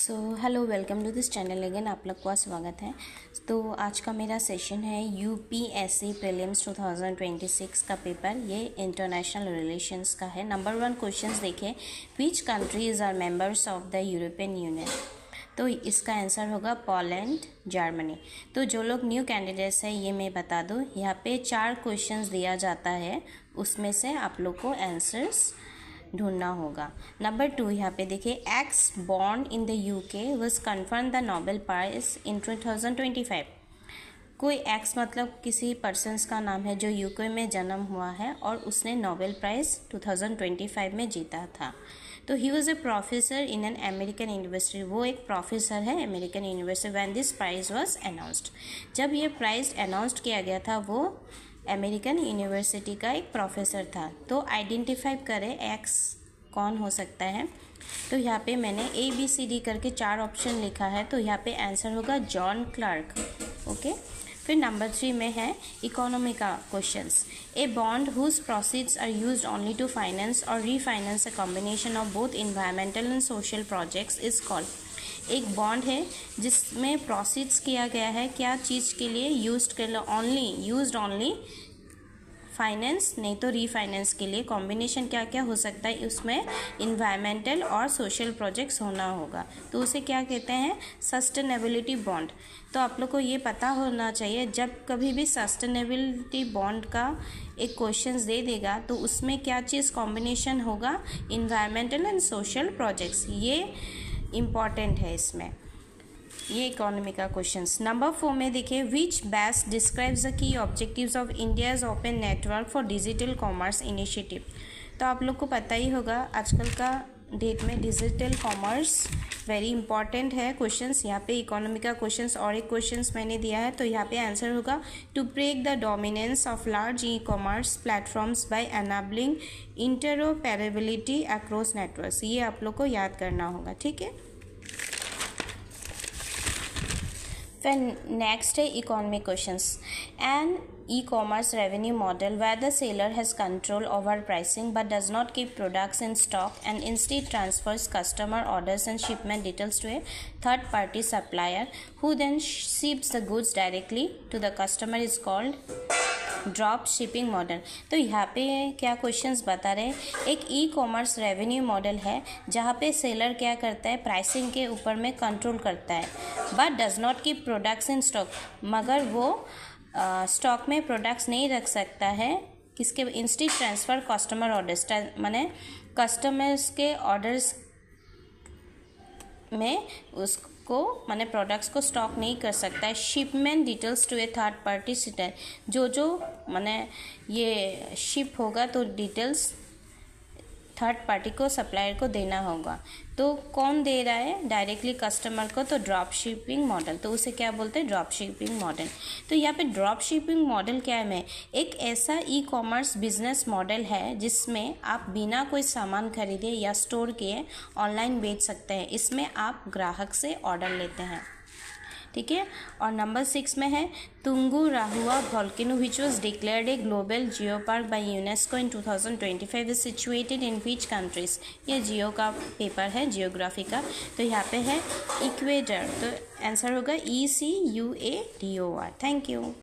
So hello, welcome to this channel again. आप लोग का स्वागत है। तो आज का मेरा सेशन है यूपीएससी प्रीलिम्स 2026 का पेपर। ये इंटरनेशनल रिलेशंस का है। नंबर 1 क्वेश्चंस देखें, which countries are members of the European Union. तो इसका आंसर होगा पोलैंड, जर्मनी। तो जो लोग न्यू कैंडिडेट्स हैं, ये मैं बता दूँ, यहाँ पे 4 क्वेश्चंस दिया जाता है, उसमें से आप लोग को आंसर्स ढूंढना होगा। नंबर 2 यहाँ पे देखिए, X born in the UK was confirm the Nobel prize in 2025। कोई एक्स मतलब किसी पर्सन्स का नाम है जो यूके में जन्म हुआ है और उसने नोबेल प्राइज 2025 में जीता था। तो he was a professor in an American university. वो एक प्रोफेसर है American university. When this prize was announced, जब ये प्राइज अनाउंस्ड किया गया था, वो अमेरिकन यूनिवर्सिटी का एक प्रोफेसर था। तो आइडेंटिफाई करें एक्स कौन हो सकता है। तो यहाँ पे मैंने ABCD करके 4 ऑप्शन लिखा है, तो यहाँ पे आंसर होगा जॉन क्लार्क। ओके, फिर नंबर 3 में है इकोनॉमी का questions. A bond whose proceeds are used only to finance और refinance a combination of both environmental and social projects is called. एक बॉन्ड है जिसमें प्रोसीड्स किया गया है क्या चीज़ के लिए, यूज्ड ओनली फाइनेंस, नहीं तो रीफाइनेंस के लिए। कॉम्बिनेशन क्या क्या हो सकता है, उसमें इन्वायरमेंटल और सोशल प्रोजेक्ट्स होना होगा, तो उसे क्या कहते हैं, सस्टेनेबिलिटी बॉन्ड। तो आप लोग को ये पता होना चाहिए, जब कभी भी सस्टेनेबिलिटी बॉन्ड का एक क्वेश्चंस दे देगा तो उसमें क्या चीज़ कॉम्बिनेशन होगा, इन्वायरमेंटल एंड सोशल प्रोजेक्ट्स। ये इम्पॉर्टेंट है इसमें, ये इकोनॉमी का क्वेश्चंस। नंबर 4 में देखिए, विच best describes the key objectives of India's open network for digital commerce initiative. तो आप लोग को पता ही होगा, आजकल का डेट में डिजिटल कॉमर्स वेरी इंपॉर्टेंट है। क्वेश्चंस यहाँ पे इकोनॉमी का क्वेश्चंस और एक क्वेश्चंस मैंने दिया है, तो यहाँ पे आंसर होगा to break the dominance of large e-commerce platforms by enabling interoperability across networks. ये आप लोग को याद करना होगा, ठीक है। फिर नेक्स्ट है economic questions. An e-commerce revenue model where the seller has control over pricing but does not keep products in stock and instead transfers customer orders and shipment details to a third party supplier who then ships the goods directly to the customer is called drop shipping model. तो यहाँ पे क्या questions बता रहे हैं, एक e-commerce revenue model है जहाँ पे सेलर क्या करता है, प्राइसिंग के ऊपर में कंट्रोल करता है, but does not keep products in stock, मगर वो स्टॉक में प्रोडक्ट्स नहीं रख सकता है। किसके, इंस्टेंट ट्रांसफ़र कस्टमर ऑर्डर्स, माने कस्टमर्स के ऑर्डर्स में उसको माने प्रोडक्ट्स को स्टॉक नहीं कर सकता है। Shipment details to a third party sitter, जो माने ये शिप होगा तो डिटेल्स थर्ड पार्टी को, सप्लायर को देना होगा। तो कौन दे रहा है, डायरेक्टली कस्टमर को, तो ड्रॉप शिपिंग मॉडल। तो उसे क्या बोलते हैं, ड्रॉप शिपिंग मॉडल। तो यहाँ पे ड्रॉप शिपिंग मॉडल क्या है, एक ऐसा ई-कॉमर्स बिजनेस मॉडल है जिसमें आप बिना कोई सामान खरीदे या स्टोर किए ऑनलाइन बेच सकते हैं। इसमें आप ग्राहक से ऑर्डर लेते हैं, ठीक है। और नंबर 6 में है Tungurahua volcano which was declared a global geo park by UNESCO in 2025 is situated in which countries. ये जियो का पेपर है, जियोग्राफी का। तो यहाँ पे है इक्वेडर, तो आंसर होगा ECUADOR। Thank you.